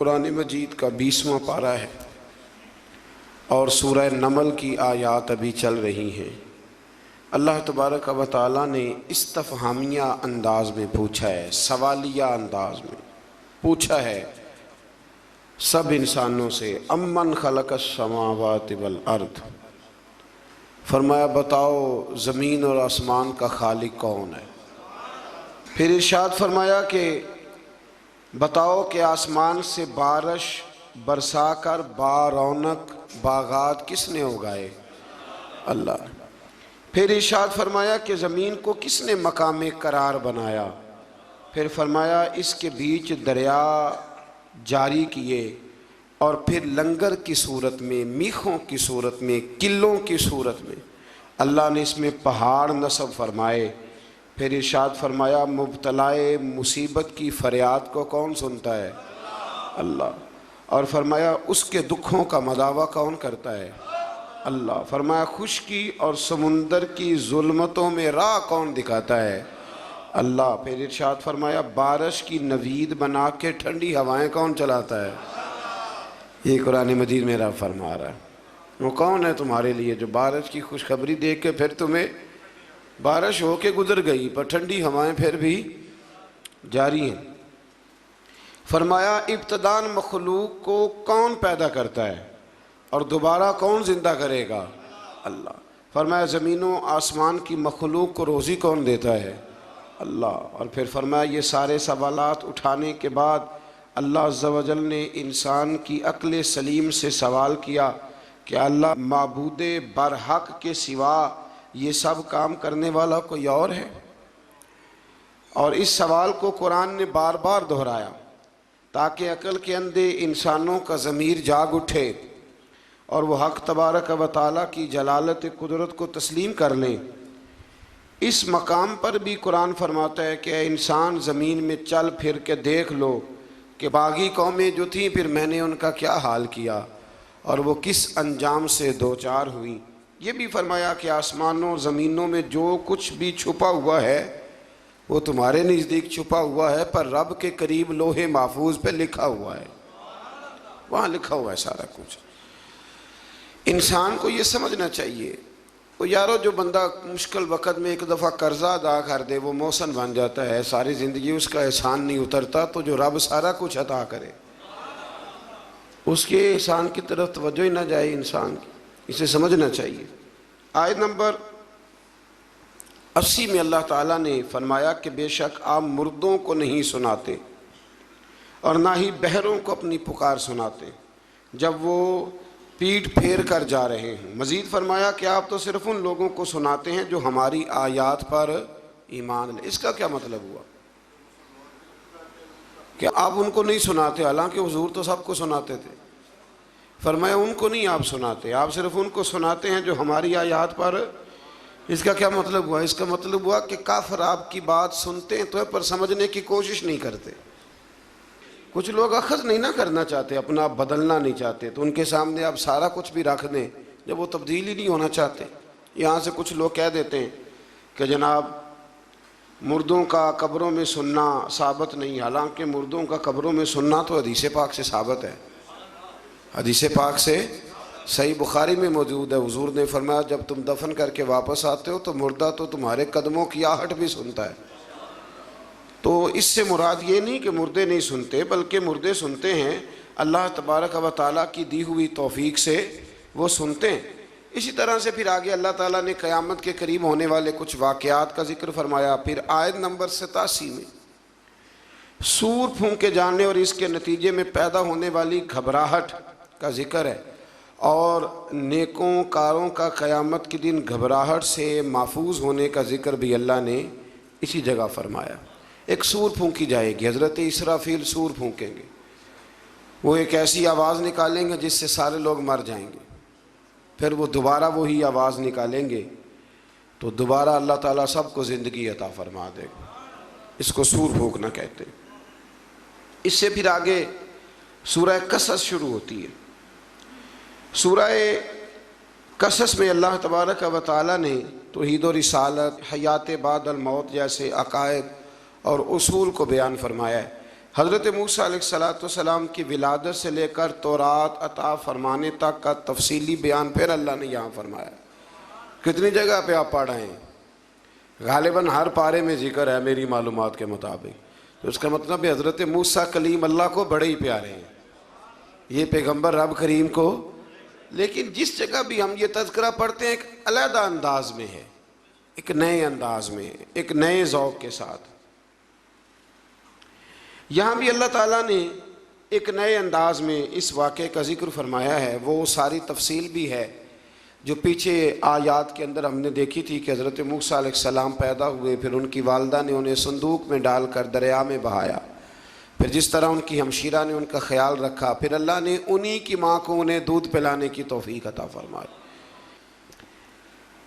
قرآن مجید کا 20واں پارہ ہے اور سورہ نمل کی آیات ابھی چل رہی ہیں۔ اللہ تبارک و تعالیٰ نے استفہامیہ انداز میں پوچھا ہے، سوالیہ انداز میں پوچھا ہے سب انسانوں سے، امن خلق السماوات والارض، فرمایا بتاؤ زمین اور آسمان کا خالق کون ہے؟ پھر ارشاد فرمایا کہ بتاؤ کہ آسمان سے بارش برسا کر بارونق باغات کس نے اگائے؟ اللہ۔ پھر ارشاد فرمایا کہ زمین کو کس نے مقام قرار بنایا؟ پھر فرمایا اس کے بیچ دریا جاری کیے اور پھر لنگر کی صورت میں، میخوں کی صورت میں، قلوں کی صورت میں اللہ نے اس میں پہاڑ نصب فرمائے۔ پھر ارشاد فرمایا مبتلائے مصیبت کی فریاد کو کون سنتا ہے؟ اللہ۔ اور فرمایا اس کے دکھوں کا مداوع کون کرتا ہے؟ اللہ۔ فرمایا خشکی اور سمندر کی ظلمتوں میں راہ کون دکھاتا ہے؟ اللہ۔ پھر ارشاد فرمایا بارش کی نوید بنا کے ٹھنڈی ہوائیں کون چلاتا ہے؟ یہ قرآن مجید میں رب فرما رہا ہے۔ وہ کون ہے تمہارے لیے جو بارش کی خوشخبری دیکھ کے پھر تمہیں بارش ہو کے گزر گئی پر ٹھنڈی ہوائیں پھر بھی جاری ہیں؟ فرمایا ابتداً مخلوق کو کون پیدا کرتا ہے اور دوبارہ کون زندہ کرے گا؟ اللہ۔ فرمایا زمین و آسمان کی مخلوق کو روزی کون دیتا ہے؟ اللہ۔ اور پھر فرمایا یہ سارے سوالات اٹھانے کے بعد اللہ عز و جل نے انسان کی عقل سلیم سے سوال کیا کہ اللہ معبود برحق کے سوا یہ سب کام کرنے والا کوئی اور ہے؟ اور اس سوال کو قرآن نے بار بار دہرایا تاکہ عقل کے اندھے انسانوں کا ضمیر جاگ اٹھے اور وہ حق تبارک و تعالیٰ کی جلالت قدرت کو تسلیم کر لیں۔ اس مقام پر بھی قرآن فرماتا ہے کہ اے انسان زمین میں چل پھر کے دیکھ لو کہ باغی قومیں جو تھیں پھر میں نے ان کا کیا حال کیا اور وہ کس انجام سے دوچار ہوئی۔ یہ بھی فرمایا کہ آسمانوں زمینوں میں جو کچھ بھی چھپا ہوا ہے وہ تمہارے نزدیک چھپا ہوا ہے پر رب کے قریب لوح محفوظ پہ لکھا ہوا ہے، وہاں لکھا ہوا ہے سارا کچھ۔ انسان کو یہ سمجھنا چاہیے وہ یارو جو بندہ مشکل وقت میں ایک دفعہ قرضہ ادا کر دے وہ محسن بن جاتا ہے، ساری زندگی اس کا احسان نہیں اترتا، تو جو رب سارا کچھ عطا کرے اس کے احسان کی طرف توجہ ہی نہ جائے انسان کی، اسے سمجھنا چاہیے۔ آیت نمبر 80 میں اللہ تعالیٰ نے فرمایا کہ بے شک آپ مردوں کو نہیں سناتے اور نہ ہی بہروں کو اپنی پکار سناتے جب وہ پیٹ پھیر کر جا رہے ہیں۔ مزید فرمایا کہ آپ تو صرف ان لوگوں کو سناتے ہیں جو ہماری آیات پر ایمان لے۔ اس کا کیا مطلب ہوا کہ آپ ان کو نہیں سناتے؟ حالانکہ حضور تو سب کو سناتے تھے۔ فرمایا ان کو نہیں آپ سناتے، آپ صرف ان کو سناتے ہیں جو ہماری آیات پر۔ اس کا کیا مطلب ہوا؟ اس کا مطلب ہوا کہ کافر آپ کی بات سنتے ہیں تو پر سمجھنے کی کوشش نہیں کرتے۔ کچھ لوگ اخذ نہیں نہ کرنا چاہتے، اپنا آپ بدلنا نہیں چاہتے، تو ان کے سامنے آپ سارا کچھ بھی رکھ دیں جب وہ تبدیل ہی نہیں ہونا چاہتے۔ یہاں سے کچھ لوگ کہہ دیتے ہیں کہ جناب مردوں کا قبروں میں سننا ثابت نہیں، حالانکہ مردوں کا قبروں میں سننا تو حدیث پاک سے ثابت ہے، حدیث پاک سے صحیح بخاری میں موجود ہے۔ حضور نے فرمایا جب تم دفن کر کے واپس آتے ہو تو مردہ تو تمہارے قدموں کی آہٹ بھی سنتا ہے۔ تو اس سے مراد یہ نہیں کہ مردے نہیں سنتے، بلکہ مردے سنتے ہیں، اللہ تبارک و تعالیٰ کی دی ہوئی توفیق سے وہ سنتے ہیں۔ اسی طرح سے پھر آگے اللہ تعالیٰ نے قیامت کے قریب ہونے والے کچھ واقعات کا ذکر فرمایا۔ پھر آیت نمبر 87 میں سور پھونکے جانے اور اس کے نتیجے میں پیدا ہونے والی گھبراہٹ کا ذکر ہے، اور نیکوں کاروں کا قیامت کے دن گھبراہٹ سے محفوظ ہونے کا ذکر بھی اللہ نے اسی جگہ فرمایا۔ ایک سور پھونکی جائے گی، حضرت اسرافیل سور پھونکیں گے، وہ ایک ایسی آواز نکالیں گے جس سے سارے لوگ مر جائیں گے، پھر وہ دوبارہ وہی آواز نکالیں گے تو دوبارہ اللہ تعالیٰ سب کو زندگی عطا فرما دے گا۔ اس کو سور پھونکنا کہتے ہیں۔ اس سے پھر آگے سورہ قصص شروع ہوتی ہے۔ سورہ قصص میں اللہ تبارک و تعالیٰ نے توحید و رسالت، حیات بعد الموت جیسے عقائد اور اصول کو بیان فرمایا ہے حضرت موسیٰ علیہ السلام کی ولادت سے لے کر تورات عطا فرمانے تک کا تفصیلی بیان پھر اللہ نے یہاں فرمایا۔ کتنی جگہ پہ آپ پڑھ رہے ہیں؟ غالباً ہر پارے میں ذکر ہے میری معلومات کے مطابق۔ تو اس کا مطلب ہے حضرت موسیٰ کلیم اللہ کو بڑے ہی پیارے ہیں، یہ پیغمبر رب کریم کو۔ لیکن جس جگہ بھی ہم یہ تذکرہ پڑھتے ہیں ایک علیحدہ انداز میں ہے، ایک نئے انداز میں، ایک نئے ذوق کے ساتھ۔ یہاں بھی اللہ تعالیٰ نے ایک نئے انداز میں اس واقعے کا ذکر فرمایا ہے۔ وہ ساری تفصیل بھی ہے جو پیچھے آیات کے اندر ہم نے دیکھی تھی کہ حضرت موسیٰ علیہ السلام پیدا ہوئے، پھر ان کی والدہ نے انہیں صندوق میں ڈال کر دریا میں بہایا، پھر جس طرح ان کی ہمشیرہ نے ان کا خیال رکھا، پھر اللہ نے انہی کی ماں کو انہیں دودھ پلانے کی توفیق عطا فرمائی۔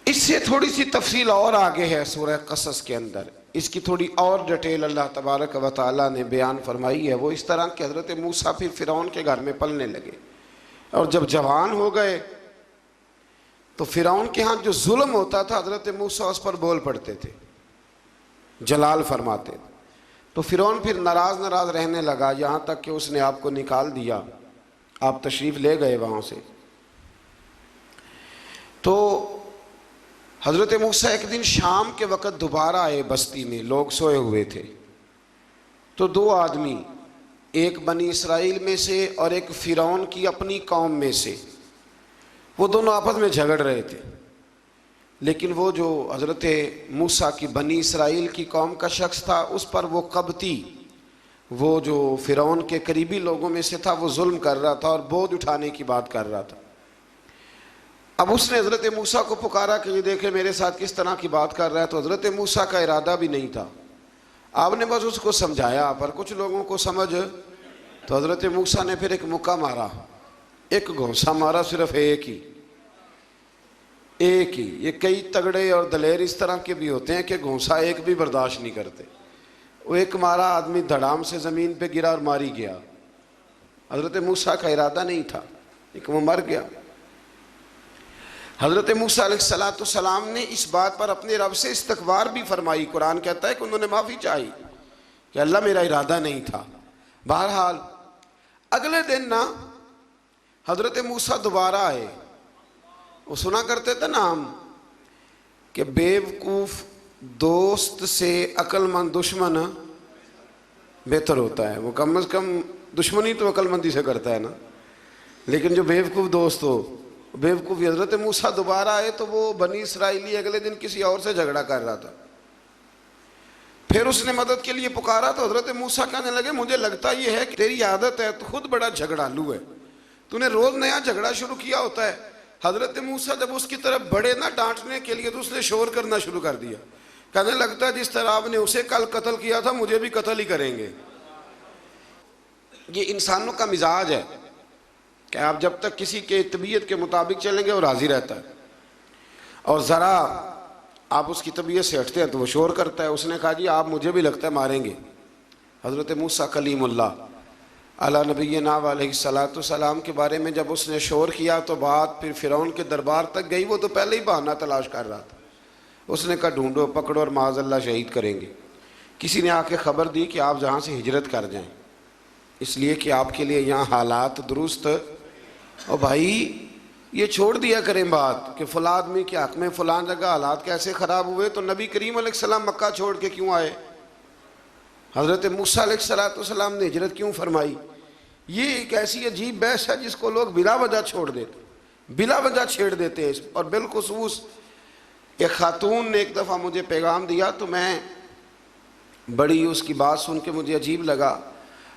اس سے تھوڑی سی تفصیل اور آگے ہے سورہ قصص کے اندر، اس کی تھوڑی اور ڈیٹیل اللہ تبارک و تعالیٰ نے بیان فرمائی ہے۔ وہ اس طرح کہ حضرت موسیٰ پھر فرعون کے گھر میں پلنے لگے، اور جب جوان ہو گئے تو فرعون کے ہاں جو ظلم ہوتا تھا حضرت موسیٰ اس پر بول پڑتے تھے، جلال فرماتے تھے۔ تو فرعون پھر ناراض رہنے لگا، یہاں تک کہ اس نے آپ کو نکال دیا، آپ تشریف لے گئے وہاں سے۔ تو حضرت موسیٰ ایک دن شام کے وقت دوبارہ آئے بستی میں، لوگ سوئے ہوئے تھے۔ تو دو آدمی، ایک بنی اسرائیل میں سے اور ایک فرعون کی اپنی قوم میں سے، وہ دونوں آپس میں جھگڑ رہے تھے۔ لیکن وہ جو حضرت موسیٰ کی بنی اسرائیل کی قوم کا شخص تھا، اس پر وہ قبطی، وہ جو فرعون کے قریبی لوگوں میں سے تھا، وہ ظلم کر رہا تھا اور بوجھ اٹھانے کی بات کر رہا تھا۔ اب اس نے حضرت موسیٰ کو پکارا کہ یہ دیکھے میرے ساتھ کس طرح کی بات کر رہا ہے۔ تو حضرت موسیٰ کا ارادہ بھی نہیں تھا، آپ نے بس اس کو سمجھایا، پر کچھ لوگوں کو سمجھ، تو حضرت موسیٰ نے پھر ایک مکہ مارا، ایک گھونسا مارا، صرف ایک ہی۔ یہ کئی تگڑے اور دلیر اس طرح کے بھی ہوتے ہیں کہ گھونسا ایک بھی برداشت نہیں کرتے۔ وہ ایک مارا، آدمی دھڑام سے زمین پہ گرا اور ماری گیا۔ حضرت موسیٰ کا ارادہ نہیں تھا، لیکن وہ مر گیا۔ حضرت موسیٰ علیہ السلام نے اس بات پر اپنے رب سے استغفار بھی فرمائی۔ قرآن کہتا ہے کہ انہوں نے معافی چاہی کہ اللہ میرا ارادہ نہیں تھا۔ بہرحال اگلے دن نا حضرت موسیٰ دوبارہ آئے۔ وہ سنا کرتے تھے نا ہم کہ بیوقوف دوست سے عقل مند دشمن بہتر ہوتا ہے۔ وہ کم از کم دشمنی تو عقل مندی سے کرتا ہے نا، لیکن جو بیوقوف دوست ہو بیوقوفی۔ حضرت موسیٰ دوبارہ آئے تو وہ بنی اسرائیلی اگلے دن کسی اور سے جھگڑا کر رہا تھا، پھر اس نے مدد کے لیے پکارا تو حضرت موسیٰ کہنے لگے مجھے لگتا یہ ہے کہ تیری عادت ہے، تو خود بڑا جھگڑالو ہے، تو نے روز نیا جھگڑا شروع کیا ہوتا ہے۔ حضرت موسیٰ جب اس کی طرف بڑھے نہ ڈانٹنے کے لیے تو اس نے شور کرنا شروع کر دیا، کہنے لگتا ہے جس طرح آپ نے اسے کل قتل کیا تھا مجھے بھی قتل ہی کریں گے۔ یہ انسانوں کا مزاج ہے کہ آپ جب تک کسی کے طبیعت کے مطابق چلیں گے وہ راضی رہتا ہے، اور ذرا آپ اس کی طبیعت سے ہٹتے ہیں تو وہ شور کرتا ہے۔ اس نے کہا جی آپ مجھے بھی لگتا ہے ماریں گے۔ حضرت موسیٰ کلیم اللہ علی نبینا علیہ السلام کے بارے میں جب اس نے شور کیا تو بات پھر فرعون کے دربار تک گئی۔ وہ تو پہلے ہی بہانہ تلاش کر رہا تھا، اس نے کہا ڈھونڈو پکڑو اور معاذ اللہ شہید کریں گے۔ کسی نے آ کے خبر دی کہ آپ جہاں سے ہجرت کر جائیں، اس لیے کہ آپ کے لیے یہاں حالات درست، اور بھائی یہ چھوڑ دیا کریں بات کہ فلاں آدمی کے حق میں فلاں جگہ حالات کیسے خراب ہوئے، تو نبی کریم علیہ السلام مکہ چھوڑ کے کیوں آئے، حضرت موسیٰ علیہ السلام نے ہجرت کیوں فرمائی۔ یہ ایک ایسی عجیب بحث ہے جس کو لوگ بلا وجہ چھوڑ دیتے، بلا وجہ چھیڑ دیتے ہیں۔ اور بالخصوص ایک خاتون نے ایک دفعہ مجھے پیغام دیا تو میں بڑی اس کی بات سن کے مجھے عجیب لگا۔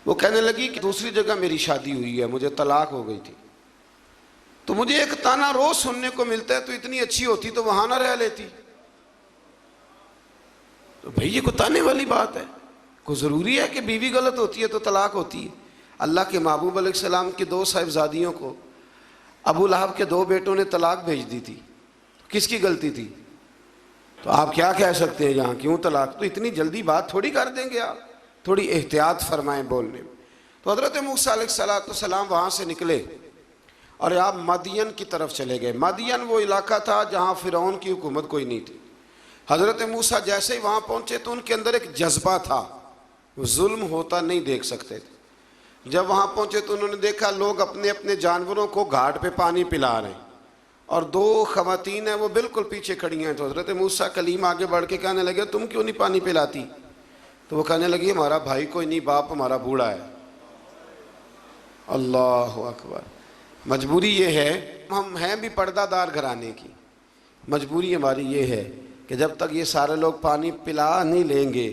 وہ کہنے لگی کہ دوسری جگہ میری شادی ہوئی ہے، مجھے طلاق ہو گئی تھی، تو مجھے ایک تانا روز سننے کو ملتا ہے تو اتنی اچھی ہوتی تو وہاں نہ رہ لیتی۔ تو بھئی یہ کوئی تانے والی بات ہے؟ کوئی ضروری ہے کہ بیوی غلط ہوتی ہے تو طلاق ہوتی ہے؟ اللہ کے محبوب علیہ السلام کی دو صاحبزادیوں کو ابو لہب کے دو بیٹوں نے طلاق بھیج دی تھی، کس کی غلطی تھی؟ تو آپ کیا کہہ سکتے ہیں یہاں کیوں طلاق؟ تو اتنی جلدی بات تھوڑی کر دیں گے آپ، تھوڑی احتیاط فرمائیں بولنے میں۔ تو حضرت موسیٰ علیہ السلام وہاں سے نکلے اور آپ مدین کی طرف چلے گئے۔ مدین وہ علاقہ تھا جہاں فرعون کی حکومت کوئی نہیں تھی۔ حضرت موسیٰ جیسے ہی وہاں پہنچے تو ان کے اندر ایک جذبہ تھا وہ ظلم ہوتا نہیں دیکھ سکتے تھے۔ جب وہاں پہنچے تو انہوں نے دیکھا لوگ اپنے اپنے جانوروں کو گھاٹ پہ پانی پلا رہے ہیں، اور دو خواتین ہیں وہ بالکل پیچھے کھڑی ہیں۔ تو حضرت موسیٰ کلیم آگے بڑھ کے کہنے لگے تم کیوں نہیں پانی پلاتی؟ تو وہ کہنے لگی ہمارا بھائی کوئی نہیں، باپ ہمارا بوڑھا ہے۔ اللہ اکبر۔ مجبوری یہ ہے، ہم ہیں بھی پردہ دار گھرانے کی، مجبوری ہماری یہ ہے کہ جب تک یہ سارے لوگ پانی پلا نہیں لیں گے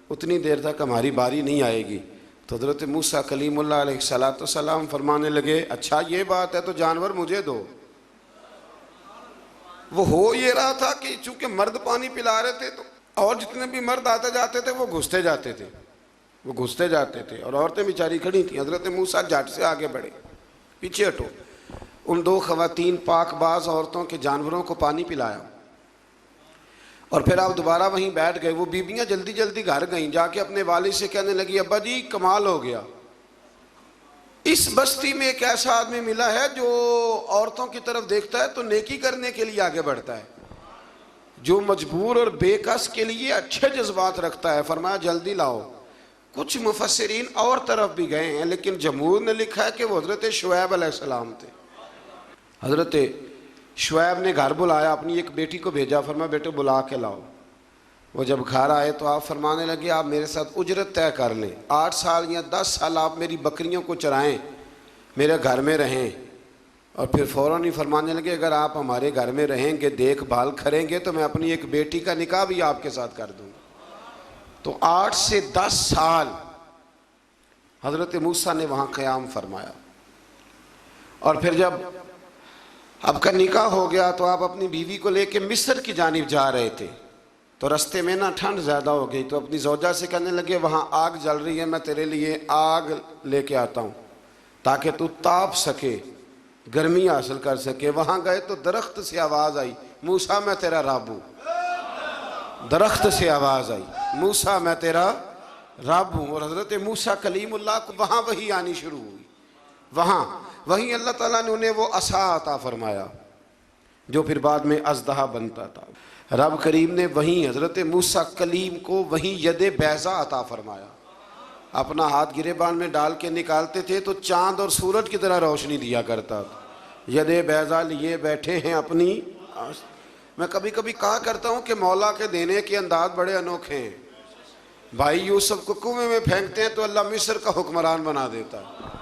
اتنی دیر تک ہماری باری نہیں آئے گی۔ تو حضرت موسیٰ کلیم اللہ علیہ السلام فرمانے لگے اچھا یہ بات ہے تو جانور مجھے دو۔ وہ ہو یہ رہا تھا کہ چونکہ مرد پانی پلا رہے تھے تو اور جتنے بھی مرد آتے جاتے تھے وہ گھستے جاتے تھے اور عورتیں بیچاری کھڑی تھیں۔ حضرت موسیٰ جھٹ سے آگے بڑھے، پیچھے ہٹو۔ ان دو خواتین پاک باز عورتوں کے جانوروں کو پانی پلایا، اور پھر آپ دوبارہ وہیں بیٹھ گئے۔ وہ بیبیاں جلدی جلدی گھر گئیں، جا کے اپنے والد سے کہنے لگی ابا جی کمال ہو گیا، اس بستی میں ایک ایسا آدمی ملا ہے جو عورتوں کی طرف دیکھتا ہے تو نیکی کرنے کے لیے آگے بڑھتا ہے، جو مجبور اور بے کس کے لیے اچھے جذبات رکھتا ہے۔ فرمایا جلدی لاؤ۔ کچھ مفسرین اور طرف بھی گئے ہیں لیکن جمہور نے لکھا ہے کہ وہ حضرت شعیب علیہ السلام تھے۔ حضرت شعیب نے گھر بلایا، اپنی ایک بیٹی کو بھیجا، فرمایا بیٹے بلا کے لاؤ۔ وہ جب گھر آئے تو آپ فرمانے لگے آپ میرے ساتھ اجرت طے کر لیں، 8 سال یا 10 سال آپ میری بکریوں کو چرائیں، میرے گھر میں رہیں۔ اور پھر فوراً ہی فرمانے لگے اگر آپ ہمارے گھر میں رہیں گے دیکھ بھال کریں گے تو میں اپنی ایک بیٹی کا نکاح بھی آپ کے ساتھ کر دوں گا۔ تو 8 سے 10 سال حضرت موسیٰ نے وہاں قیام فرمایا، اور پھر جب آپ کا نکاح ہو گیا تو آپ اپنی بیوی کو لے کے مصر کی جانب جا رہے تھے، تو رستے میں نا ٹھنڈ زیادہ ہو گئی، تو اپنی زوجہ سے کہنے لگے وہاں آگ جل رہی ہے، میں تیرے لیے آگ لے کے آتا ہوں تاکہ تو تاپ سکے، گرمی حاصل کر سکے۔ وہاں گئے تو درخت سے آواز آئی موسیٰ میں تیرا رب ہوں۔ درخت سے آواز آئی موسیٰ میں تیرا رب ہوں، اور حضرت موسیٰ کلیم اللہ کو وہاں وحی آنی شروع ہوئی۔ وہاں وہیں اللہ تعالیٰ نے انہیں وہ عصا عطا فرمایا جو پھر بعد میں اژدہا بنتا تھا۔ رب کریم نے وہیں حضرت موسیٰ کلیم کو وہیں ید بیضا عطا فرمایا۔ اپنا ہاتھ گریبان میں ڈال کے نکالتے تھے تو چاند اور سورج کی طرح روشنی دیا کرتا تھا۔ ید بیضا لیے بیٹھے ہیں اپنی۔ میں کبھی کبھی کہا کرتا ہوں کہ مولا کے دینے کے انداز بڑے انوکھے ہیں۔ بھائی یوسف کو کنویں میں پھینکتے ہیں تو اللہ مصر کا حکمران بنا دیتا ہے۔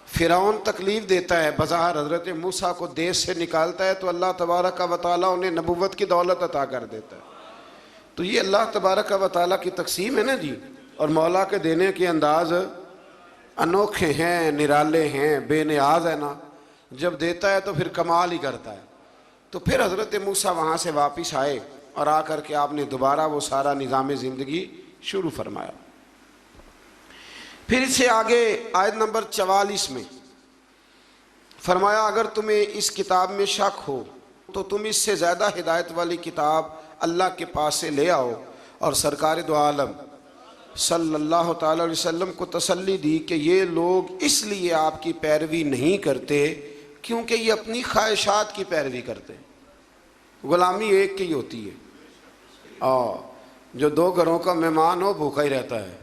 فرعون تکلیف دیتا ہے، بظاہر حضرت موسیٰ کو دیس سے نکالتا ہے تو اللہ تبارک و تعالیٰ انہیں نبوت کی دولت عطا کر دیتا ہے۔ تو یہ اللہ تبارک و تعالیٰ کی تقسیم ہے نا جی، اور مولا کے دینے کے انداز انوکھے ہیں، نرالے ہیں، بے نیاز ہے نا، جب دیتا ہے تو پھر کمال ہی کرتا ہے۔ تو پھر حضرت موسیٰ وہاں سے واپس آئے اور آ کر کے آپ نے دوبارہ وہ سارا نظام زندگی شروع فرمایا۔ پھر اس سے آگے آیت نمبر 44 میں فرمایا اگر تمہیں اس کتاب میں شک ہو تو تم اس سے زیادہ ہدایت والی کتاب اللہ کے پاس سے لے آؤ، اور سرکار دو عالم صلی اللہ تعالی علیہ وسلم کو تسلی دی کہ یہ لوگ اس لیے آپ کی پیروی نہیں کرتے کیونکہ یہ اپنی خواہشات کی پیروی کرتے ہیں۔ غلامی ایک کی ہوتی ہے، اور جو 2 گھروں کا مہمان ہو بھوکا ہی رہتا ہے۔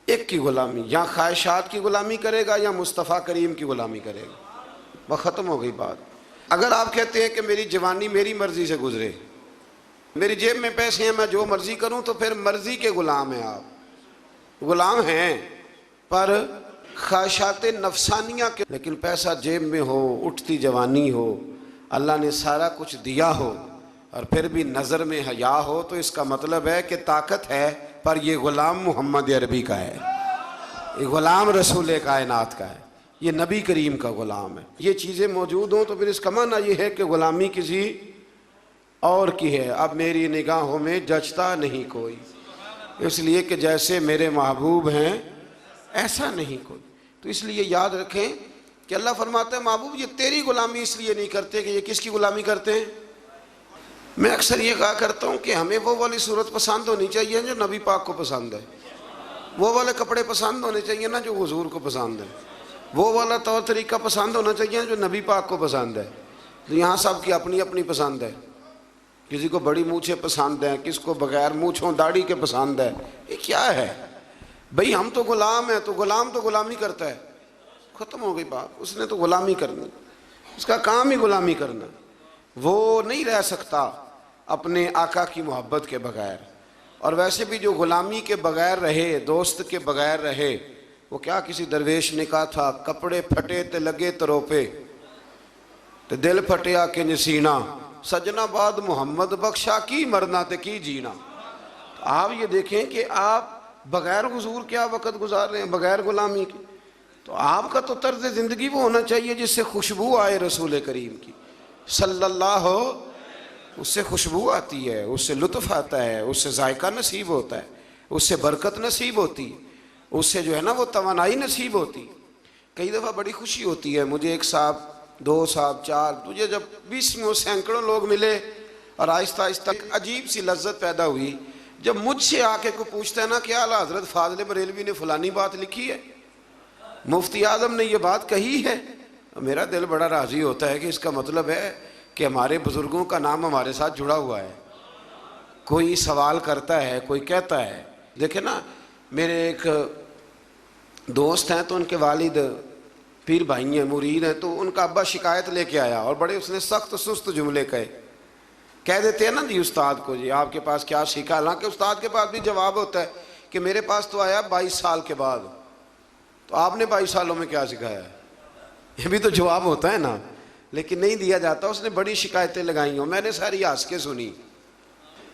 ایک کی غلامی، یا خواہشات کی غلامی کرے گا یا مصطفیٰ کریم کی غلامی کرے گا، وہ ختم ہو گئی بات۔ اگر آپ کہتے ہیں کہ میری جوانی میری مرضی سے گزرے، میری جیب میں پیسے ہیں میں جو مرضی کروں، تو پھر مرضی کے غلام ہیں آپ، غلام ہیں پر خواہشات نفسانیہ کے۔ لیکن پیسہ جیب میں ہو، اٹھتی جوانی ہو، اللہ نے سارا کچھ دیا ہو، اور پھر بھی نظر میں حیا ہو، تو اس کا مطلب ہے کہ طاقت ہے پر یہ غلام محمد عربی کا ہے، یہ غلام رسول کائنات کا ہے، یہ نبی کریم کا غلام ہے۔ یہ چیزیں موجود ہوں تو پھر اس کا معنی یہ ہے کہ غلامی کسی اور کی ہے۔ اب میری نگاہوں میں جچتا نہیں کوئی، اس لیے کہ جیسے میرے محبوب ہیں ایسا نہیں کوئی۔ تو اس لیے یاد رکھیں کہ اللہ فرماتا ہے محبوب یہ تیری غلامی اس لیے نہیں کرتے کہ یہ کس کی غلامی کرتے ہیں۔ میں اکثر یہ کہا کرتا ہوں کہ ہمیں وہ والی صورت پسند ہونی چاہیے جو نبی پاک کو پسند ہے، وہ والے کپڑے پسند ہونے چاہیے نا جو حضور کو پسند ہے، وہ والا طور طریقہ پسند ہونا چاہیے جو نبی پاک کو پسند ہے۔ تو یہاں سب کی اپنی اپنی پسند ہے، کسی کو بڑی مونچھیں پسند ہیں، کس کو بغیر مونچھوں داڑھی کے پسند ہے، یہ کیا ہے؟ بھئی ہم تو غلام ہیں، تو غلامی کرتا ہے، ختم ہو گئی بات، اس نے تو غلامی کرنی، اس کا کام ہی غلامی کرنا، وہ نہیں رہ سکتا اپنے آقا کی محبت کے بغیر۔ اور ویسے بھی جو غلامی کے بغیر رہے، دوست کے بغیر رہے، وہ کیا کسی درویش نے کہا تھا، کپڑے پھٹے تے لگے تروپے تے دل پھٹیا کہ نسینا، سجنا بعد محمد بخشا کی مرنا تے کی جینا۔ آپ یہ دیکھیں کہ آپ بغیر حضور کیا وقت گزار رہے ہیں، بغیر غلامی کے۔ تو آپ کا تو طرز زندگی وہ ہونا چاہیے جس سے خوشبو آئے رسول کریم کی صلی اللہ، اس سے خوشبو آتی ہے، اس سے لطف آتا ہے، اس سے ذائقہ نصیب ہوتا ہے، اس سے برکت نصیب ہوتی ہے، اس سے جو ہے نا وہ توانائی نصیب ہوتی ہے۔ کئی دفعہ بڑی خوشی ہوتی ہے، مجھے ایک صاحب، دو صاحب، چار، مجھے جب 20 میں سینکڑوں لوگ ملے اور آہستہ آہستہ ایک عجیب سی لذت پیدا ہوئی جب مجھ سے آ کے کوئی پوچھتا ہے نا کہ اعلیٰ حضرت فاضل بریلوی نے فلانی بات لکھی ہے، مفتی اعظم نے یہ بات کہی ہے، میرا دل بڑا راضی ہوتا ہے کہ اس کا مطلب ہے کہ ہمارے بزرگوں کا نام ہمارے ساتھ جڑا ہوا ہے۔ کوئی سوال کرتا ہے، کوئی کہتا ہے۔ دیکھیں نا، میرے ایک دوست ہیں تو ان کے والد پیر بھائی ہیں، مرید ہیں، تو ان کا ابا شکایت لے کے آیا اور بڑے اس نے سخت سست جملے کہہ دیتے ہیں نا جی استاد کو، جی آپ کے پاس کیا سیکھا، حالانکہ استاد کے پاس بھی جواب ہوتا ہے کہ میرے پاس تو آیا 22 سال کے بعد، تو آپ نے 22 سالوں میں کیا سکھایا ہے، یہ بھی تو جواب ہوتا ہے نا، لیکن نہیں دیا جاتا۔ اس نے بڑی شکایتیں لگائی ہوں، میں نے ساری ہنس کے سنی،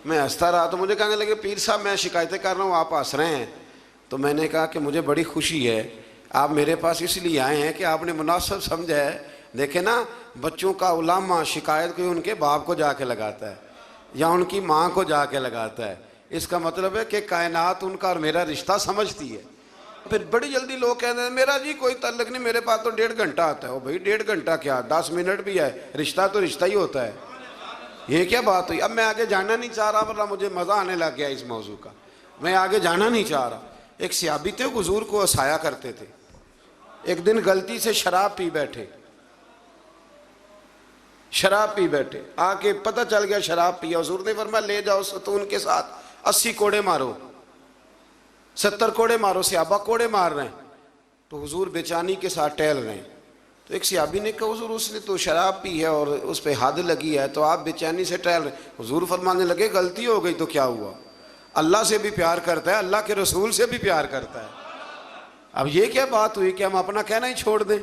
میں ہنستا رہا تو مجھے کہنے لگے پیر صاحب میں شکایتیں کر رہا ہوں، آپ ہنس رہے ہیں، تو میں نے کہا کہ مجھے بڑی خوشی ہے، آپ میرے پاس اس لیے آئے ہیں کہ آپ نے مناسب سمجھا ہے۔ دیکھیں نا، بچوں کا علامہ شکایت کوئی ان کے باپ کو جا کے لگاتا ہے یا ان کی ماں کو جا کے لگاتا ہے، اس کا مطلب ہے کہ کائنات ان کا اور میرا رشتہ سمجھتی ہے۔ پھر بڑی جلدی لوگ کہتے ہیں میرا جی کوئی تعلق نہیں، میرے پاس تو 1.5 گھنٹہ آتا ہے۔ بھائی 1.5 گھنٹہ کیا، 10 منٹ بھی ہے، رشتہ تو رشتہ ہی ہوتا ہے۔ یہ کیا بات ہوئی؟ اب میں آگے جانا نہیں چاہ رہا، ورنہ مجھے مزہ آنے لگ گیا اس موضوع کا، میں آگے جانا نہیں چاہ رہا۔ ایک صحابی تھے، حضور کو ہنسایا کرتے تھے۔ ایک دن غلطی سے شراب پی بیٹھے، آ کے پتہ چل گیا شراب پیا، حضور نے فرمایا لے جاؤ ستون کے ساتھ 80 کوڑے مارو، 70 کوڑے مارو۔ صحابہ کوڑے مار رہے ہیں تو حضور بے-چینی کے ساتھ ٹہل رہے ہیں۔ تو ایک صحابی نے کہا حضور اس نے تو شراب پی ہے اور اس پہ حد لگی ہے تو آپ بے چینی سے ٹہل رہے ہیں۔ حضور فرمانے لگے غلطی ہو گئی تو کیا ہوا، اللہ سے بھی پیار کرتا ہے، اللہ کے رسول سے بھی پیار کرتا ہے۔ اب یہ کیا بات ہوئی کہ ہم اپنا کہنا ہی چھوڑ دیں؟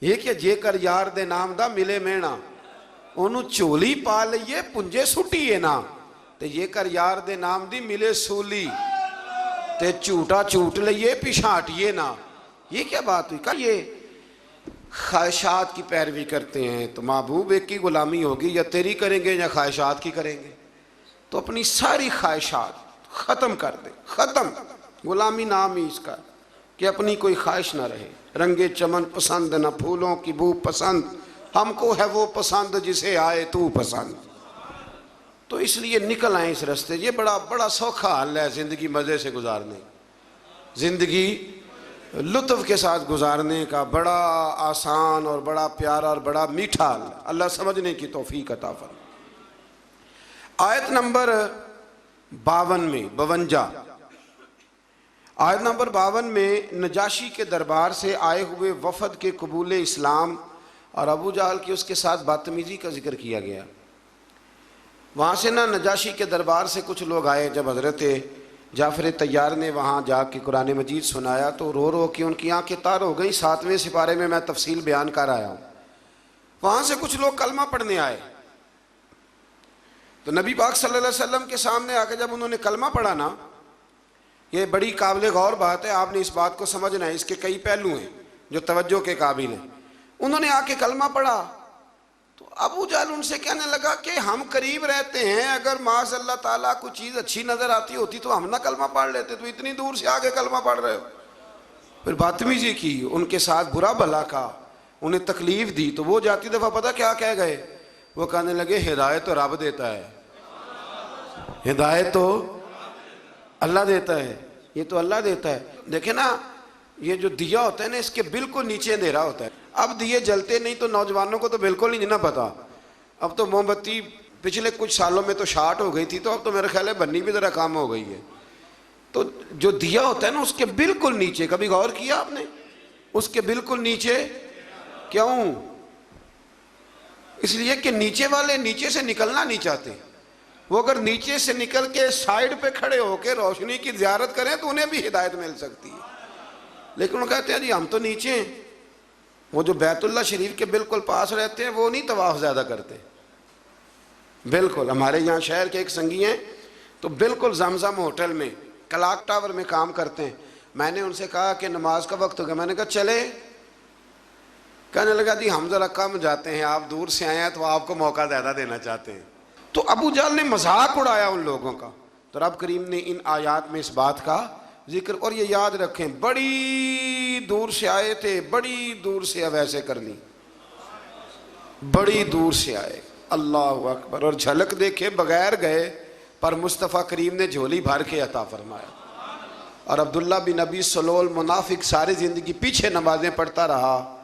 یہ کہ جے کر یار دے نام دا ملے مینا، انہوں چولی پا لئیے پنجے سٹیے نا، تے یہ کر یار دے نام دی ملے سولی، تے چوٹا چوٹ لئیے پیشانٹیے نا۔ یہ کیا بات ہوئی؟ کہ یہ خواہشات کی پیروی کرتے ہیں تو محبوب ایک کی غلامی ہوگی، یا تیری کریں گے یا خواہشات کی کریں گے؟ تو اپنی ساری خواہشات ختم کر دیں، ختم۔ غلامی نام ہی اس کا کہ اپنی کوئی خواہش نہ رہے۔ رنگے چمن پسند نہ پھولوں کی بو پسند، ہم کو ہے وہ پسند جسے آئے تو پسند۔ تو اس لیے نکل آئیں اس رستے۔ یہ بڑا سوکھا حل ہے زندگی مزے سے گزارنے، زندگی لطف کے ساتھ گزارنے کا، بڑا آسان اور بڑا پیارا اور بڑا میٹھا حل۔ اللہ سمجھنے کی توفیق عطا فرمائے۔ آیت نمبر 52 آیت نمبر 52 میں نجاشی کے دربار سے آئے ہوئے وفد کے قبول اسلام اور ابو جہل کی اس کے ساتھ بدتمیزی کا ذکر کیا گیا۔ وہاں سے نجاشی کے دربار سے کچھ لوگ آئے، جب حضرت جعفر طیار نے وہاں جا کے قرآن مجید سنایا تو رو رو کے ان کی آنکھیں تار ہو گئیں۔ 7ویں سپارے میں تفصیل بیان کر آیا ہوں۔ وہاں سے کچھ لوگ کلمہ پڑھنے آئے تو نبی پاک صلی اللہ علیہ وسلم کے سامنے آ کے جب انہوں نے کلمہ پڑھا نا، یہ بڑی قابل غور بات ہے، آپ نے اس بات کو سمجھنا ہے، اس کے کئی پہلو ہیں جو توجہ کے قابل ہیں۔ انہوں نے آ کے کلمہ پڑھا تو ابو جہل ان سے کہنے لگا کہ ہم قریب رہتے ہیں، اگر معاذ اللہ تعالیٰ کوئی چیز اچھی نظر آتی ہوتی تو ہم نہ کلمہ پڑھ لیتے، تو اتنی دور سے آگے کلمہ پڑھ رہے ہو۔ پھر بدتمیزی کی، ان کے ساتھ برا بھلا کہا، انہیں تکلیف دی۔ تو وہ جاتی دفعہ پتہ کیا کہہ گئے؟ وہ کہنے لگے ہدایت تو رب دیتا ہے، ہدایت تو اللہ دیتا ہے، یہ تو اللہ دیتا ہے۔ دیکھیں نا، یہ جو دیا ہوتا ہے نا، اس کے بالکل نیچے اندھیرا ہوتا ہے۔ اب دیے جلتے نہیں تو نوجوانوں کو تو بالکل ہی نہیں نہ پتا۔ اب تو موم بتی پچھلے کچھ سالوں میں تو شارٹ ہو گئی تھی، تو اب تو میرے خیال ہے بننی بھی ذرا کام ہو گئی ہے۔ تو جو دیا ہوتا ہے نا اس کے بالکل نیچے، کبھی غور کیا آپ نے؟ اس کے بالکل نیچے کیوں؟ اس لیے کہ نیچے والے نیچے سے نکلنا نہیں چاہتے. وہ اگر نیچے سے نکل کے سائیڈ پہ کھڑے ہو کے روشنی کی زیارت کریں تو انہیں بھی ہدایت مل سکتی ہے. لیکن وہ کہتے ہیں جی ہم تو نیچے ہیں. وہ جو بیت اللہ شریف کے بالکل پاس رہتے ہیں وہ نہیں طواف زیادہ کرتے. بالکل ہمارے یہاں شہر کے ایک سنگی ہیں تو بالکل زمزم ہوٹل میں کلاک ٹاور میں کام کرتے ہیں. میں نے ان سے کہا کہ نماز کا وقت ہو گیا. میں نے کہا چلے؟ کہنے لگا جی ہم ذرا کم جاتے ہیں، آپ دور سے آئے ہیں تو آپ کو موقع زیادہ دینا چاہتے ہیں. تو ابو جہل نے مذاق اڑایا ان لوگوں کا. تو رب کریم نے ان آیات میں اس بات کا ذکر، اور یہ یاد رکھیں بڑی دور سے آئے تھے، بڑی دور سے اب ایسے کر لی، بڑی دور سے آئے. اللہ اکبر. اور جھلک دیکھے بغیر گئے پر مصطفیٰ کریم نے جھولی بھر کے عطا فرمایا. اور عبداللہ بن ابی سلول منافق ساری زندگی پیچھے نمازیں پڑھتا رہا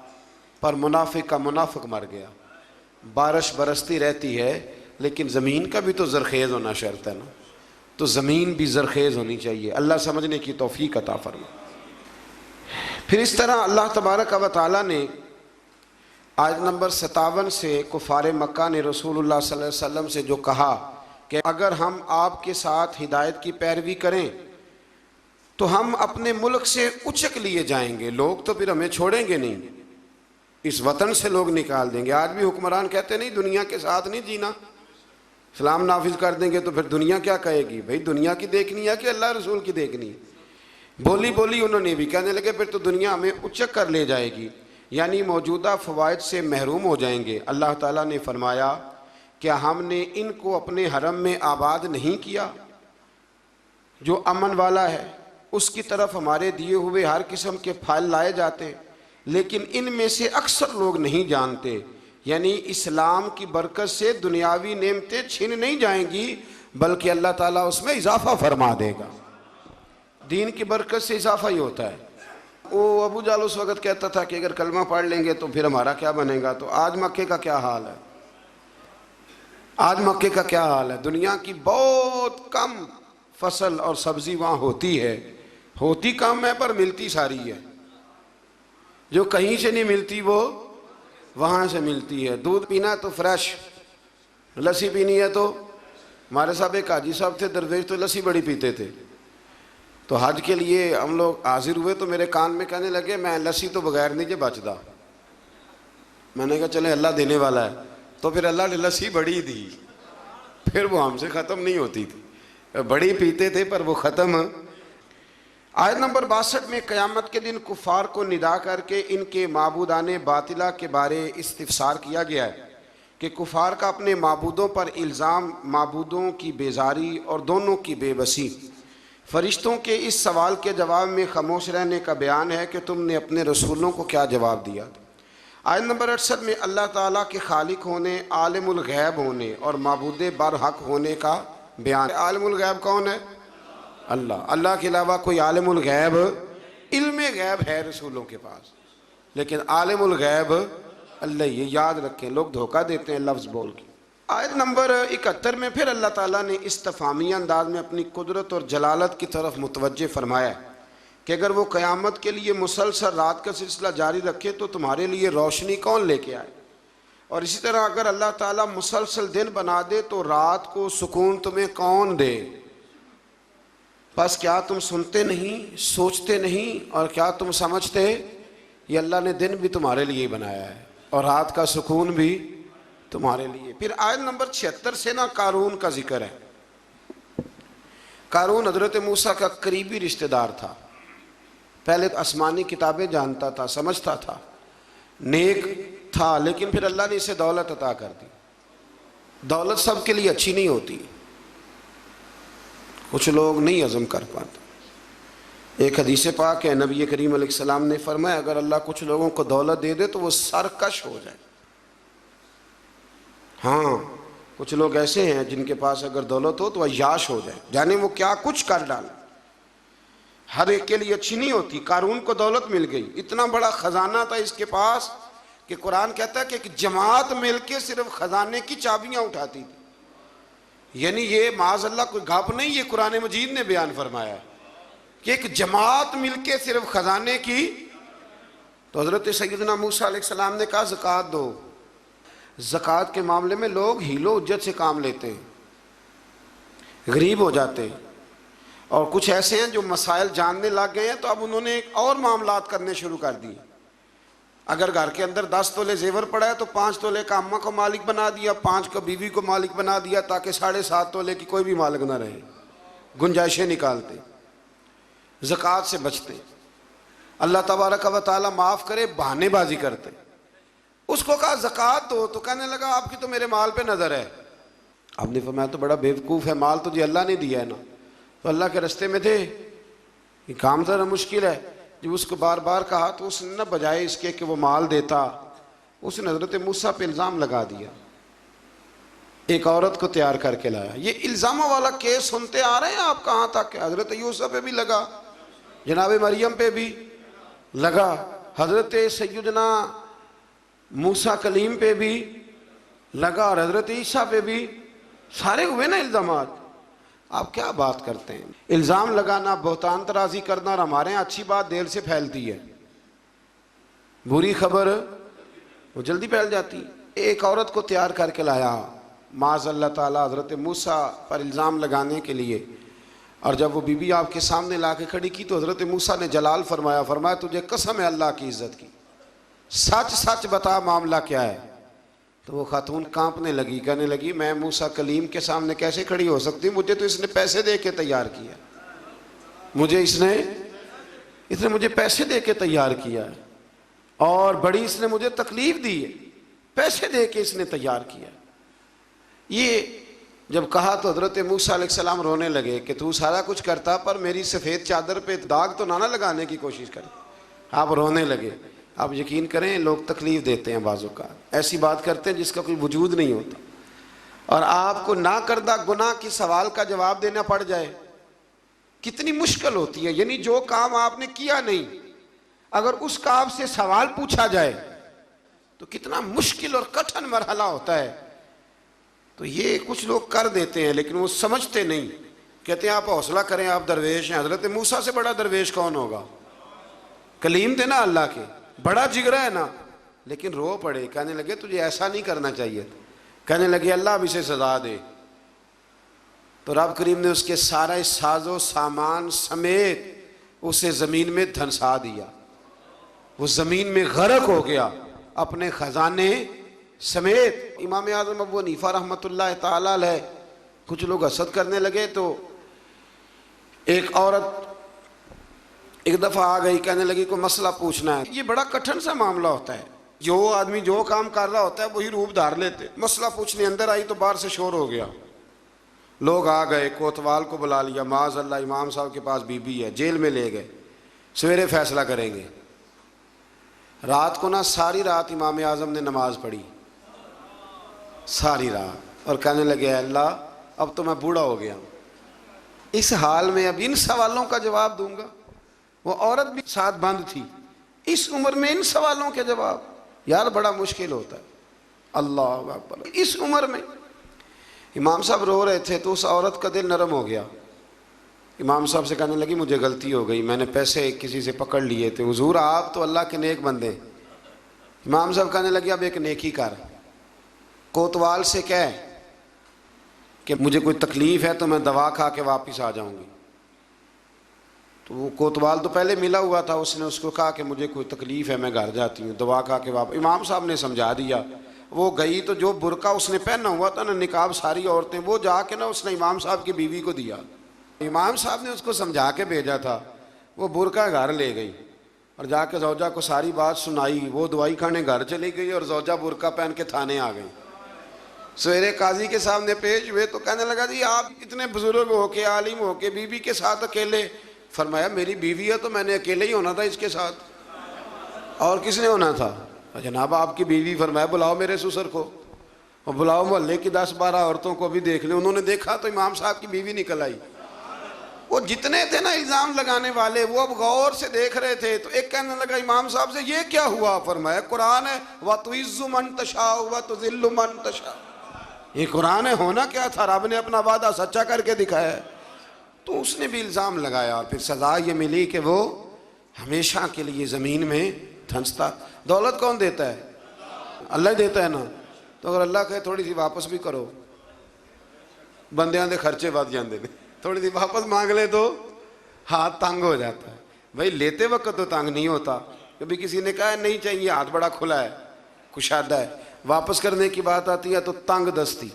پر منافق کا منافق مر گیا. بارش برستی رہتی ہے لیکن زمین کا بھی تو زرخیز ہونا شرط ہے نا، تو زمین بھی زرخیز ہونی چاہیے. اللہ سمجھنے کی توفیق عطا فرما. پھر اس طرح اللہ تبارک و تعالیٰ نے آیت نمبر 57 سے کفار مکہ نے رسول اللہ صلی اللہ علیہ وسلم سے جو کہا کہ اگر ہم آپ کے ساتھ ہدایت کی پیروی کریں تو ہم اپنے ملک سے اچک لیے جائیں گے، لوگ تو پھر ہمیں چھوڑیں گے نہیں، اس وطن سے لوگ نکال دیں گے. آج بھی حکمران کہتے نہیں دنیا کے ساتھ نہیں جینا، اسلام نافذ کر دیں گے تو پھر دنیا کیا کہے گی؟ بھئی دنیا کی دیکھنی ہے کہ اللہ رسول کی دیکھنی ہے؟ بولی انہوں نے بھی کہنے لگے پھر تو دنیا ہمیں اچک کر لے جائے گی، یعنی موجودہ فوائد سے محروم ہو جائیں گے. اللہ تعالیٰ نے فرمایا کیا ہم نے ان کو اپنے حرم میں آباد نہیں کیا جو امن والا ہے؟ اس کی طرف ہمارے دیے ہوئے ہر قسم کے پھل لائے جاتے ہیں لیکن ان میں سے اکثر لوگ نہیں جانتے. یعنی اسلام کی برکت سے دنیاوی نعمتیں چھن نہیں جائیں گی بلکہ اللہ تعالیٰ اس میں اضافہ فرما دے گا. دین کی برکت سے اضافہ ہی ہوتا ہے. وہ ابو جہل اس وقت کہتا تھا کہ اگر کلمہ پڑھ لیں گے تو پھر ہمارا کیا بنے گا. تو آج مکے کا کیا حال ہے؟ آج مکے کا کیا حال ہے؟ دنیا کی بہت کم فصل اور سبزی وہاں ہوتی ہے، ہوتی کم ہے پر ملتی ساری ہے. جو کہیں سے نہیں ملتی وہ وہاں سے ملتی ہے. دودھ پینا ہے تو فریش، لسی پینی ہے تو ہمارے صاحب ایک حاجی صاحب تھے درویش، تو لسی بڑی پیتے تھے. تو حج کے لیے ہم لوگ حاضر ہوئے تو میرے کان میں کہنے لگے میں لسی تو بغیر نہیں جے بچدا. میں نے کہا چلے اللہ دینے والا ہے. تو پھر اللہ نے لسی بڑی دی، پھر وہ ہم سے ختم نہیں ہوتی تھی. بڑی پیتے تھے پر وہ ختم. آیت نمبر 62 میں قیامت کے دن کفار کو ندا کر کے ان کے معبودان باطلہ کے بارے استفسار کیا گیا ہے کہ کفار کا اپنے معبودوں پر الزام، معبودوں کی بیزاری اور دونوں کی بے بسی. فرشتوں کے اس سوال کے جواب میں خاموش رہنے کا بیان ہے کہ تم نے اپنے رسولوں کو کیا جواب دیا. آیت نمبر 68 میں اللہ تعالیٰ کے خالق ہونے، عالم الغیب ہونے اور معبود برحق ہونے کا بیان. عالم الغیب کون ہے؟ اللہ. اللہ کے علاوہ کوئی عالم الغیب، علم غیب ہے رسولوں کے پاس لیکن عالم الغیب اللہ. یہ یاد رکھیں، لوگ دھوکہ دیتے ہیں لفظ بول کے. آیت نمبر 71 میں پھر اللہ تعالیٰ نے استفہامی انداز میں اپنی قدرت اور جلالت کی طرف متوجہ فرمایا کہ اگر وہ قیامت کے لیے مسلسل رات کا سلسلہ جاری رکھے تو تمہارے لیے روشنی کون لے کے آئے، اور اسی طرح اگر اللہ تعالیٰ مسلسل دن بنا دے تو رات کو سکون تمہیں کون دے. بس کیا تم سنتے نہیں، سوچتے نہیں، اور کیا تم سمجھتے یہ اللہ نے دن بھی تمہارے لیے بنایا ہے اور رات کا سکون بھی تمہارے لیے. پھر آیت نمبر 76 سے نا قارون کا ذکر ہے. قارون حضرت موسیٰ کا قریبی رشتہ دار تھا. پہلے آسمانی کتابیں جانتا تھا، سمجھتا تھا، نیک تھا، لیکن پھر اللہ نے اسے دولت عطا کر دی. دولت سب کے لیے اچھی نہیں ہوتی، کچھ لوگ نہیں ہضم کر پاتے. ایک حدیث پاک ہے، نبی کریم علیہ السلام نے فرمایا اگر اللہ کچھ لوگوں کو دولت دے دے تو وہ سرکش ہو جائے. ہاں کچھ لوگ ایسے ہیں جن کے پاس اگر دولت ہو تو عیاش ہو جائے، جانے وہ کیا کچھ کر ڈالے. ہر ایک کے لیے اچھی نہیں ہوتی. قارون کو دولت مل گئی، اتنا بڑا خزانہ تھا اس کے پاس کہ قرآن کہتا ہے کہ ایک جماعت مل کے صرف خزانے کی چابیاں اٹھاتی تھی. یعنی یہ معاذ اللہ کوئی گھپ نہیں، یہ قرآن مجید نے بیان فرمایا ہے. کہ ایک جماعت مل کے صرف خزانے کی. تو حضرت سیدنا موسیٰ علیہ السلام نے کہا زکوٰۃ دو. زکوٰۃ کے معاملے میں لوگ حیل و حجت سے کام لیتے ہیں, غریب ہو جاتے ہیں, اور کچھ ایسے ہیں جو مسائل جاننے لگ گئے ہیں تو اب انہوں نے اور معاملات کرنے شروع کر دیے. اگر گھر کے اندر 10 تولے زیور پڑا ہے تو 5 تولے کا اماں کو مالک بنا دیا, 5 کو بیوی کو مالک بنا دیا, تاکہ 7.5 تولے کی کوئی بھی مالک نہ رہے. گنجائشیں نکالتے, زکوٰۃ سے بچتے. اللہ تبارک و تعالیٰ معاف کرے, بہانے بازی کرتے. اس کو کہا زکوٰۃ دو, تو کہنے لگا آپ کی تو میرے مال پہ نظر ہے. آپ نے فرمایا تو بڑا بیوقوف ہے, مال تجھے اللہ نے دیا ہے نا, تو اللہ کے رستے میں دے. یہ کام ذرا مشکل ہے. جب اس کو بار بار کہا تو اس نے نہ بجائے اس کے کہ وہ مال دیتا, اس نے حضرت موسیٰ پہ الزام لگا دیا. ایک عورت کو تیار کر کے لایا. یہ الزاموں والا کیس سنتے آ رہے ہیں آپ کہاں تک, کہ حضرت یوسف پہ بھی لگا, جناب مریم پہ بھی لگا, حضرت سیدنا موسیٰ کلیم پہ بھی لگا, اور حضرت عیسیٰ پہ بھی. سارے ہوئے نا الزامات. آپ کیا بات کرتے ہیں؟ الزام لگانا, بہتان ترازی کرنا, اور ہمارے یہاں اچھی بات دیر سے پھیلتی ہے, بری خبر وہ جلدی پھیل جاتی. ایک عورت کو تیار کر کے لایا معاذ اللہ تعالیٰ حضرت موسیٰ پر الزام لگانے کے لیے, اور جب وہ بی بی آپ کے سامنے لا کے کھڑی کی تو حضرت موسیٰ نے جلال فرمایا, فرمایا تجھے قسم ہے اللہ کی عزت کی, سچ سچ بتا معاملہ کیا ہے. تو وہ خاتون کانپنے لگی, کہنے لگی میں موسیٰ کلیم کے سامنے کیسے کھڑی ہو سکتی, مجھے تو اس نے پیسے دے کے تیار کیا, مجھے اس نے مجھے پیسے دے کے تیار کیا ہے, اور بڑی اس نے مجھے تکلیف دی ہے, پیسے دے کے اس نے تیار کیا. یہ جب کہا تو حضرت موسیٰ علیہ السلام رونے لگے کہ تو سارا کچھ کرتا پر میری سفید چادر پہ داغ تو نہ لگانے کی کوشش کرے. آپ رونے لگے. آپ یقین کریں لوگ تکلیف دیتے ہیں بعض اوقات, ایسی بات کرتے ہیں جس کا کوئی وجود نہیں ہوتا, اور آپ کو نہ کردہ گناہ کی سوال کا جواب دینا پڑ جائے, کتنی مشکل ہوتی ہے. یعنی جو کام آپ نے کیا نہیں, اگر اس کا آپ سے سوال پوچھا جائے تو کتنا مشکل اور کٹھن مرحلہ ہوتا ہے. تو یہ کچھ لوگ کر دیتے ہیں لیکن وہ سمجھتے نہیں, کہتے ہیں آپ حوصلہ کریں, آپ درویش ہیں. حضرت موسیٰ سے بڑا درویش کون ہوگا؟ کلیم تھے نا اللہ کے, بڑا جگرا ہے نا. لیکن رو پڑے, کہنے لگے تجھے ایسا نہیں کرنا چاہیے, کہنے لگے اللہ اب اسے سزا دے. تو رب کریم نے اس کے سارا ساز و سامان سمیت اسے زمین میں دھنسا دیا, وہ زمین میں غرق ہو گیا اپنے خزانے سمیت. امام اعظم ابو حنیفہ رحمۃ اللہ تعالی علیہ, کچھ لوگ حسد کرنے لگے تو ایک عورت ایک دفعہ آ گئی, کہنے لگی کوئی مسئلہ پوچھنا ہے. یہ بڑا کٹھن سا معاملہ ہوتا ہے, جو آدمی جو کام کر رہا ہوتا ہے وہی روپ دھار لیتے. مسئلہ پوچھنے اندر آئی تو باہر سے شور ہو گیا, لوگ آ گئے, کوتوال کو بلا لیا, معاذ اللہ امام صاحب کے پاس بی بی ہے, جیل میں لے گئے, سویرے فیصلہ کریں گے. رات کو ساری رات امام اعظم نے نماز پڑھی, ساری رات, اور کہنے لگے اللہ اب تو میں بوڑھا ہو گیا, اس حال میں اب ان سوالوں کا جواب دوں گا. وہ عورت بھی ساتھ بند تھی, اس عمر میں ان سوالوں کے جواب, یار بڑا مشکل ہوتا ہے. اللہ اکبر. اس عمر میں امام صاحب رو رہے تھے تو اس عورت کا دل نرم ہو گیا. امام صاحب سے کہنے لگی مجھے غلطی ہو گئی, میں نے پیسے کسی سے پکڑ لیے تھے, حضور آپ تو اللہ کے نیک بندے. امام صاحب کہنے لگے اب ایک نیکی کر, کوتوال سے کہہ کہ مجھے کوئی تکلیف ہے تو میں دوا کھا کے واپس آ جاؤں گی. تو وہ کوتوال تو پہلے ملا ہوا تھا, اس نے اس کو کہا کہ مجھے کوئی تکلیف ہے میں گھر جاتی ہوں, دوا کھا کے واپس. امام صاحب نے سمجھا دیا, وہ گئی تو جو برقع اس نے پہنا ہوا تھا نا, نقاب ساری عورتیں, وہ جا کے اس نے امام صاحب کی بیوی کو دیا. امام صاحب نے اس کو سمجھا کے بھیجا تھا, وہ برقع گھر لے گئی اور جا کے زوجہ کو ساری بات سنائی. وہ دوائی کھانے گھر چلی گئی اور زوجہ برقع پہن کے تھانے آ گئی. سویرے قاضی کے سامنے پیش ہوئے تو کہنے لگا جی آپ اتنے بزرگ ہو کے, عالم ہو کے, بیوی کے ساتھ اکیلے. فرمایا میری بیوی ہے تو میں نے اکیلے ہی ہونا تھا اس کے ساتھ, اور کس نے ہونا تھا؟ جناب آپ کی بیوی. فرمایا بلاؤ میرے سسر کو, اور بلاؤ محلے کی 10-12 عورتوں کو بھی دیکھ لیں. انہوں نے دیکھا تو امام صاحب کی بیوی نکل آئی. وہ جتنے تھے نا الزام لگانے والے, وہ اب غور سے دیکھ رہے تھے. تو ایک کہنے لگا امام صاحب سے یہ کیا ہوا؟ فرمایا قرآن ہے, وَتُعِزُّ مَن تَشَاءُ وَتُذِلُّ مَن تَشَاءُ. یہ قرآن ہے, ہونا کیا تھا؟ رب نے اپنا وعدہ سچا کر کے دکھایا ہے. تو اس نے بھی الزام لگایا اور پھر سزا یہ ملی کہ وہ ہمیشہ کے لیے زمین میں دھنستا۔ دولت کون دیتا ہے؟ اللہ ہی دیتا ہے نا۔ تو اگر اللہ کہے تھوڑی سی واپس بھی کرو، بندیاں دے خرچے بد جاندے نے، تھوڑی سی واپس مانگ لے تو ہاتھ تنگ ہو جاتا ہے۔ بھائی لیتے وقت تو تنگ نہیں ہوتا، کبھی کسی نے کہا ہے نہیں چاہیے، ہاتھ بڑا کھلا ہے، کشادہ ہے، واپس کرنے کی بات آتی ہے تو تنگ دستی،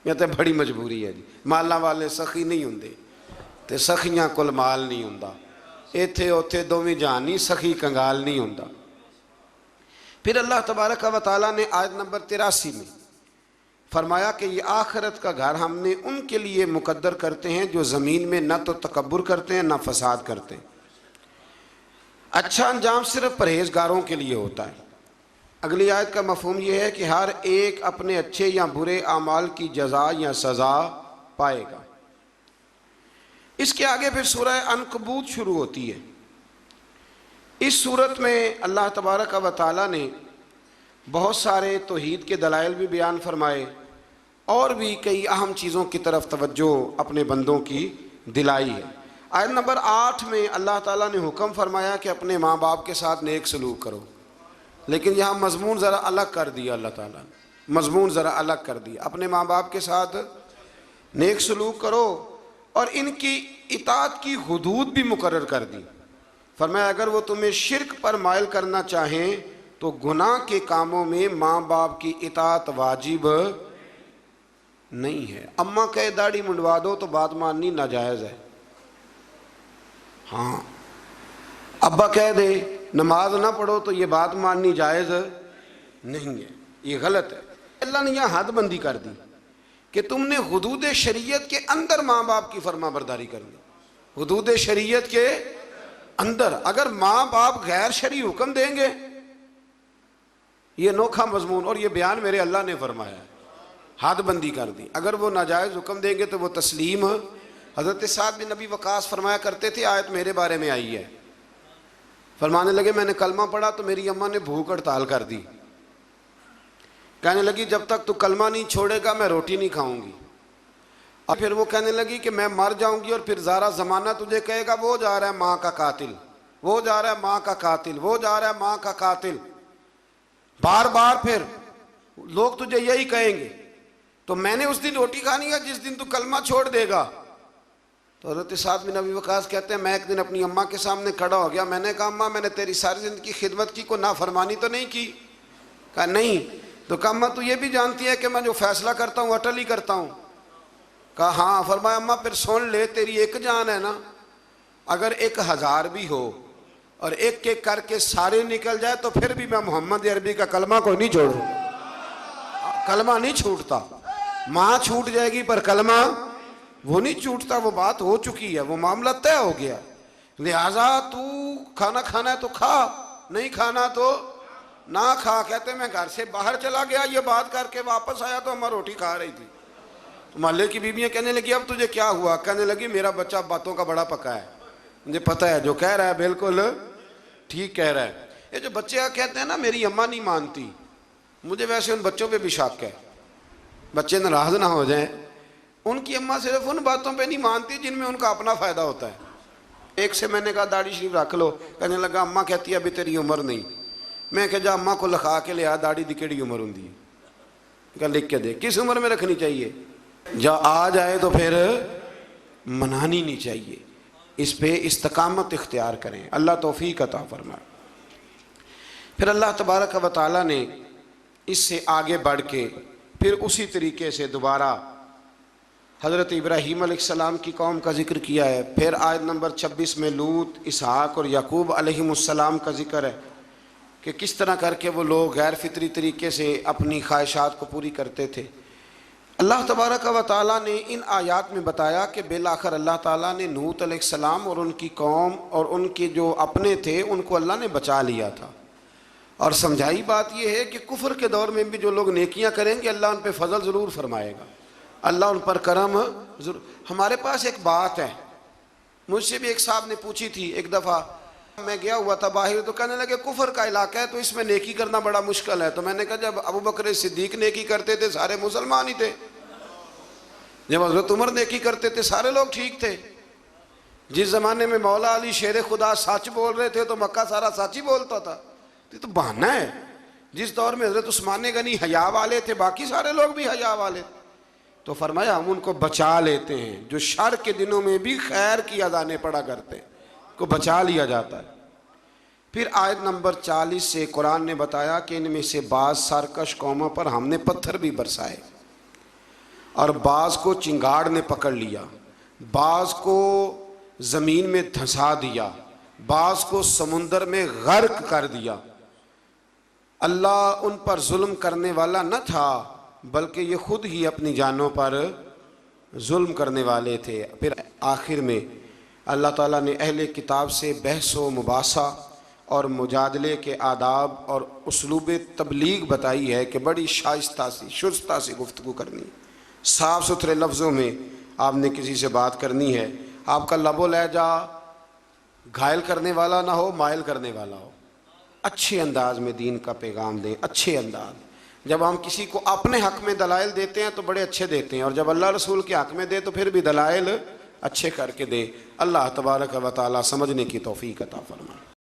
یہ تو بڑی مجبوری ہے جی۔ مالاں والے سخی نہیں ہوندے تے سخیاں کول مال نہیں ہوندا، ایتھے اوتھے دوویں جہان نہیں، سخی کنگال نہیں ہوندا۔ پھر اللہ تبارک و تعالیٰ نے آیت نمبر 83 میں فرمایا کہ یہ آخرت کا گھر ہم نے ان کے لیے مقدر کرتے ہیں جو زمین میں نہ تو تکبر کرتے ہیں نہ فساد کرتے ہیں۔ اچھا انجام صرف پرہیزگاروں کے لیے ہوتا ہے۔ اگلی آیت کا مفہوم یہ ہے کہ ہر ایک اپنے اچھے یا برے اعمال کی جزا یا سزا پائے گا۔ اس کے آگے پھر سورہ عنکبوت شروع ہوتی ہے۔ اس صورت میں اللہ تبارک و تعالیٰ نے بہت سارے توحید کے دلائل بھی بیان فرمائے اور بھی کئی اہم چیزوں کی طرف توجہ اپنے بندوں کی دلائی ہے۔ آیت نمبر 8 میں اللہ تعالیٰ نے حکم فرمایا کہ اپنے ماں باپ کے ساتھ نیک سلوک کرو، لیکن یہاں مضمون ذرا الگ کر دیا، اللہ تعالیٰ نے مضمون ذرا الگ کر دیا۔ اپنے ماں باپ کے ساتھ نیک سلوک کرو اور ان کی اطاعت کی حدود بھی مقرر کر دی۔ فرمایا اگر وہ تمہیں شرک پر مائل کرنا چاہیں تو گناہ کے کاموں میں ماں باپ کی اطاعت واجب نہیں ہے۔ اماں کہے داڑھی منڈوا دو تو بات ماننی ناجائز ہے، ہاں ابا کہہ دے نماز نہ پڑھو تو یہ بات ماننی جائز نہیں ہے، یہ غلط ہے۔ اللہ نے یہاں حد بندی کر دی کہ تم نے حدود شریعت کے اندر ماں باپ کی فرما برداری کرنی، حدود شریعت کے اندر۔ اگر ماں باپ غیر شرعی حکم دیں گے، یہ نوکھا مضمون اور یہ بیان میرے اللہ نے فرمایا ہے، حد بندی کر دی۔ اگر وہ ناجائز حکم دیں گے تو وہ تسلیم۔ حضرت سعد بن نبی وقاص فرمایا کرتے تھے، آیت میرے بارے میں آئی ہے، فرمانے لگے میں نے کلمہ پڑھا تو میری اماں نے بھوک ہڑتال کر دی، کہنے لگی جب تک تو کلمہ نہیں چھوڑے گا میں روٹی نہیں کھاؤں گی۔ اور پھر وہ کہنے لگی کہ میں مر جاؤں گی اور پھر سارا زمانہ تجھے کہے گا وہ جا رہا ہے ماں کا قاتل، وہ جا رہا ہے ماں کا قاتل، وہ جا رہا ہے ماں کا قاتل، بار بار پھر لوگ تجھے یہی کہیں گے، تو میں نے اس دن روٹی کھانی ہے جس دن تو کلمہ چھوڑ دے گا۔ تو حضرت سعد بن ابی وقاص کہتے ہیں میں ایک دن اپنی اماں کے سامنے کھڑا ہو گیا، میں نے کہا اماں میں نے تیری ساری زندگی خدمت کی، کوئی نافرمانی تو نہیں کی؟ کہا نہیں۔ تو کہا اماں تو یہ بھی جانتی ہے کہ میں جو فیصلہ کرتا ہوں اٹل ہی کرتا ہوں؟ کہا ہاں۔ فرمایا اماں پھر سن لے، تیری ایک جان ہے نا، اگر 1000 بھی ہو اور ایک ایک کر کے سارے نکل جائے تو پھر بھی میں محمد عربی کا کلمہ کوئی نہیں چھوڑوں، کلمہ نہیں چھوٹتا۔ ماں چھوٹ جائے گی پر کلمہ وہ نہیں چھوٹتا، وہ بات ہو چکی ہے، وہ معاملہ طے ہو گیا۔ لہٰذا تو کھانا کھانا ہے تو کھا، نہیں کھانا تو نہ کھا۔ کہتے میں گھر سے باہر چلا گیا، یہ بات کر کے واپس آیا تو ہمیں روٹی کھا رہی تھی، تو محلے کی بیویاں کہنے لگی اب تجھے کیا ہوا؟ کہنے لگی میرا بچہ باتوں کا بڑا پکا ہے، مجھے پتہ ہے جو کہہ رہا ہے بالکل ٹھیک کہہ رہا ہے۔ یہ جو بچے کہتے ہیں نا میری اماں نہیں مانتی، مجھے ویسے ان بچوں پہ بھی شک ہے، بچے ناراض نہ ہو جائیں، ان کی اماں صرف ان باتوں پہ نہیں مانتی جن میں ان کا اپنا فائدہ ہوتا ہے۔ ایک سے میں نے کہا داڑھی شریف رکھ لو، کہنے لگا اماں کہتی ہے ابھی تیری عمر نہیں۔ میں کہ جا اماں کو لکھا کے لیا داڑھی دی کیڑی عمر ہوندی ہے، کہ لکھ کے دے کس عمر میں رکھنی چاہیے، جا آ جائے تو پھر منانی نہیں چاہیے، اس پہ استقامت اختیار کریں، اللہ توفیق عطا فرمائے۔ پھر اللہ تبارک و تعالیٰ نے اس سے آگے بڑھ کے پھر اسی طریقے سے دوبارہ حضرت ابراہیم علیہ السلام کی قوم کا ذکر کیا ہے۔ پھر آیت نمبر 26 میں لوط، اسحاق اور یعقوب علیہ السلام کا ذکر ہے کہ کس طرح کر کے وہ لوگ غیر فطری طریقے سے اپنی خواہشات کو پوری کرتے تھے۔ اللہ تبارک و تعالیٰ نے ان آیات میں بتایا کہ بالآخر اللہ تعالیٰ نے لوط علیہ السلام اور ان کی قوم اور ان کے جو اپنے تھے ان کو اللہ نے بچا لیا تھا، اور سمجھائی بات یہ ہے کہ کفر کے دور میں بھی جو لوگ نیکیاں کریں گے اللہ ان پہ فضل ضرور فرمائے گا، اللہ ان پر کرم ضرور۔ ہمارے پاس ایک بات ہے، مجھ سے بھی ایک صاحب نے پوچھی تھی، ایک دفعہ میں گیا ہوا تھا باہر تو کہنے لگے کفر کا علاقہ ہے تو اس میں نیکی کرنا بڑا مشکل ہے۔ تو میں نے کہا جب ابو بکر صدیق نیکی کرتے تھے سارے مسلمان ہی تھے، جب حضرت عمر نیکی کرتے تھے سارے لوگ ٹھیک تھے، جس زمانے میں مولا علی شیر خدا سچ بول رہے تھے تو مکہ سارا سچ ہی بولتا تھا، یہ تو بہانہ ہے۔ جس دور میں حضرت عثمان غنی حیا والے تھے، باقی سارے لوگ بھی حیا والے تھے، تو فرمایا ہم ان کو بچا لیتے ہیں، جو شر کے دنوں میں بھی خیر کی اذانیں پڑھا کرتے ہیں کو بچا لیا جاتا ہے۔ پھر آیت نمبر 40 سے قرآن نے بتایا کہ ان میں سے بعض سرکش قوموں پر ہم نے پتھر بھی برسائے، اور بعض کو چنگاڑ نے پکڑ لیا، بعض کو زمین میں دھنسا دیا، بعض کو سمندر میں غرق کر دیا۔ اللہ ان پر ظلم کرنے والا نہ تھا، بلکہ یہ خود ہی اپنی جانوں پر ظلم کرنے والے تھے۔ پھر آخر میں اللہ تعالیٰ نے اہل کتاب سے بحث و مباحثہ اور مجادلے کے آداب اور اسلوب تبلیغ بتائی ہے کہ بڑی شائستہ سی شستہ سی گفتگو کرنی، صاف ستھرے لفظوں میں آپ نے کسی سے بات کرنی ہے، آپ کا لب و لہجہ گھائل کرنے والا نہ ہو، مائل کرنے والا ہو، اچھے انداز میں دین کا پیغام دیں، اچھے انداز۔ جب ہم کسی کو اپنے حق میں دلائل دیتے ہیں تو بڑے اچھے دیتے ہیں، اور جب اللہ رسول کے حق میں دے تو پھر بھی دلائل اچھے کر کے دے۔ اللہ تبارک و تعالی سمجھنے کی توفیق عطا فرمائے۔